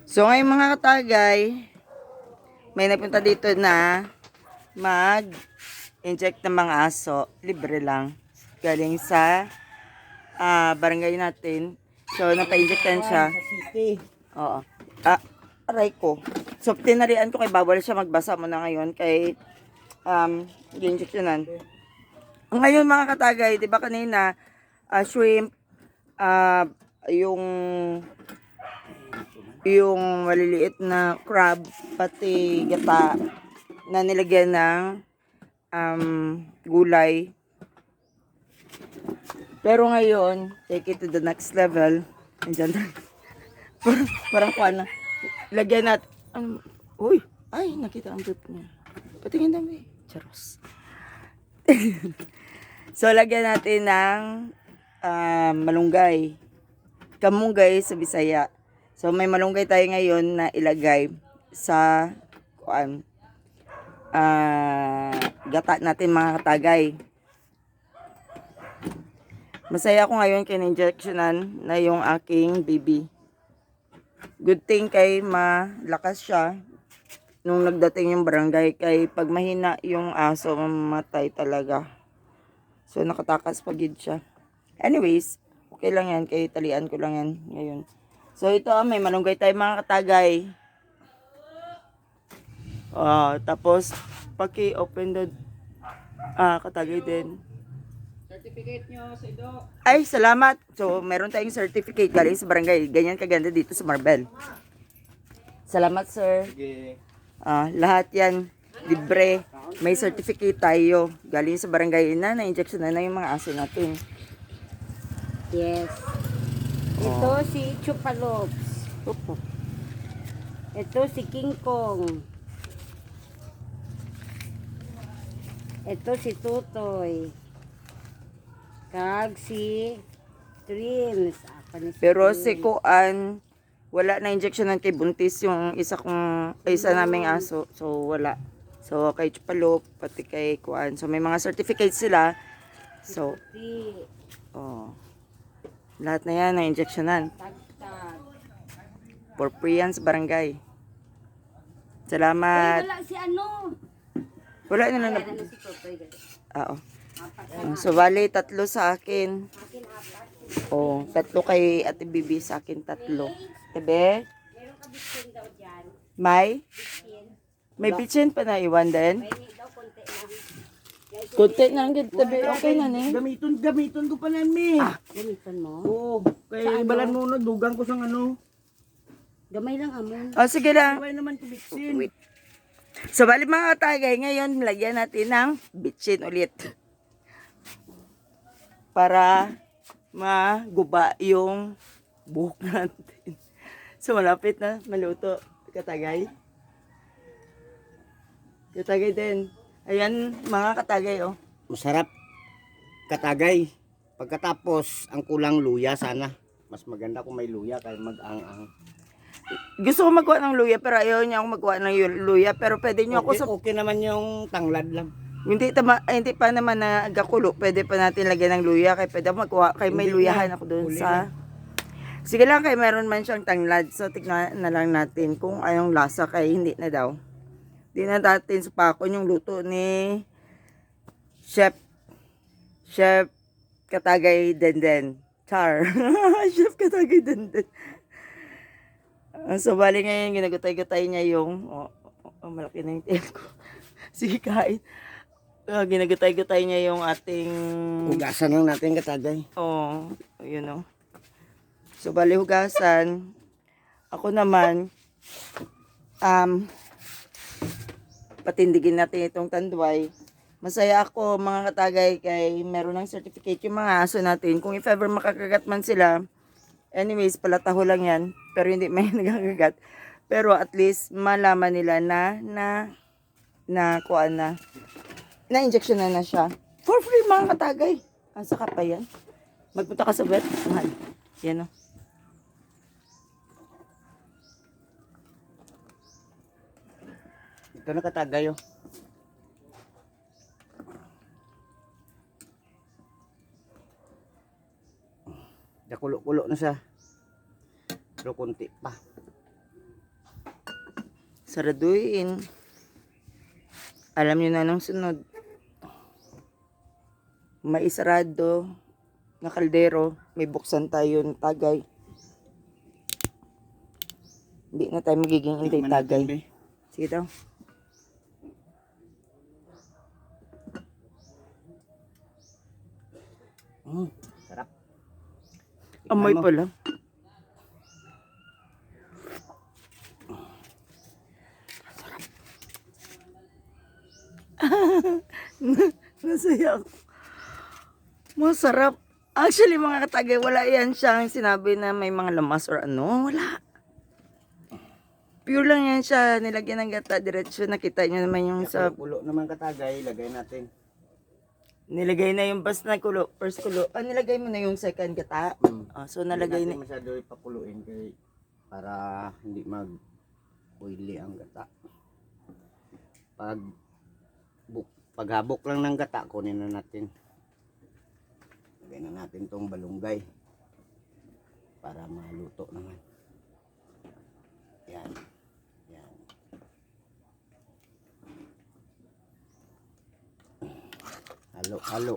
So ngayon mga katagay, may napunta dito na mag-inject ng mga aso. Libre lang. Galing sa barangay natin. So napa-injectan siya. Oo. Aray ko. So tinarian ko kay bawal siya magbasa muna ngayon kay i-injectionan. Ngayon mga katagay, di ba kanina shrimp, yung maliliit na crab, pati gata na nilagyan ng gulay. Pero ngayon, take it to the next level. Andyan na. Parang kuha na. Lagyan natin. Uy! Ay, nakita ang drip niya. Patingin namin. Charos. So, lagyan natin ng malunggay. Kamunggay sa Bisaya. So, may malunggay tayo ngayon na ilagay sa gata natin mga katagay. Masaya ako ngayon kin-injectionan na yung aking baby. Good thing kay malakas siya nung nagdating yung barangay kay pag mahina yung aso mamatay talaga. So nakatakas pagid siya. Anyways, okay lang yan kay talian ko lang yan ngayon. So ito may malunggay tayo mga katagay. Tapos paki-open the katagay din. Certificate nyo sa Ido. Ay, salamat. So, meron tayong certificate galing sa barangay. Ganyan kaganda dito sa Marbel. Salamat, sir. Sige. Lahat yan, libre. May certificate tayo. Galing sa barangay na-injection na yung mga aso natin. Yes. Ito si Chupalops. Opo. Ito si King Kong. Ito si Tutoy. Kag si Trims. Pero si Kuan, wala na injection ng kay buntis yung isa naming aso. So, wala. So, kay Chupalop, pati kay Kuan. So, may mga certificates sila. So, lahat na yan na injectionan. Tagtag. For free yan sa barangay. Ay, Salamat. wala si ano. Wala na na. Ano si Tutoy. Oo. So, bali, 3 sa akin. Akin apat. Oh, 3 kay Ate Bibi, sa akin 3. Ebe, Meron ka bitin daw dyan. may? Bitin. May bitchin pa na iwan din. May daw konti lang. Kunti na lang, tabi. Okay na ni. Gamiton ko pa namin. Gamitan mo. Oo. Kaya ibalan mo na, dugang ko sa ano. Gamay lang amon. Oh, sige lang. Kaya naman kubiksin. So, bali mga tagay, ngayon, lagyan natin ng bitchin ulit. Para maguba yung buhok natin. So, malapit na maluto. Katagay. Katagay din. Ayan, mga katagay, oh. Masarap. Katagay. Pagkatapos, ang kulang luya sana. Mas maganda kung may luya kaya mag-ang-ang. Gusto ko magkuha ng luya, pero ayaw niya ako magkuha ng luya. Pero pwede niyo ako Okay, sa... okay naman yung tanglad lang. Hindi pa naman na gakulo. Pwede pa natin lagyan ng luya. Kaya pwede ako magkuha. Kaya may Hindi luyahan na. ako doon Huli sa... Sige lang, kaya meron man siyang tanglad. So, tignan na lang natin kung anong lasa. Kaya hindi na daw. Hindi na natin supakon yung luto ni Chef Katagay Denden. Char. Chef Katagay Denden. So, bali ngayon, ginagutay-gutay niya yung... malaki na yung tail ko. Sige, kain. Ginagutay-gutay niya yung ating... Hugasan lang natin katagay. Yun o. So, bali hugasan. Ako naman, patindigin natin itong tanduay. Masaya ako mga katagay kay meron ng certificate yung mga aso natin. Kung if ever makakagat man sila, anyways, palataho lang yan. Pero hindi may nagagagat. Pero at least malaman nila na injection na siya. For free mga katagay. Ang saka pa yan. Magpunta ka sa vet. Mahal. Yan o. Ito na katagay oh. Nakulo-kulo na siya. Pero konti pa. Saraduin. Alam nyo na nung sunod. May isarado na kaldero. May buksan tayo ng tagay. Hindi na tayo magiging hindi Tikman natin, tagay. be. Sige daw. Sarap. Amoy Tikman mo. pala. Nasaya ako. Masarap. Actually, mga katagay, wala yan siyang sinabi na may mga lamas or ano. Wala. Pure lang yan siya. Nilagyan ng gata. Diretso nakita niyo naman yung sa... Pulo naman katagay, lagay natin. Nilagay na yung basta na kulo. First kulo. Ah, nilagay mo na yung second gata. Ah, so, nalagay Hindi na... natin masyado ipakuluin kay para hindi mag-oily ang gata. Paghabok lang ng gata, kunin na natin. Lagay na natin tong balunggay para maluto naman. Yan. Yan. Halo, halo.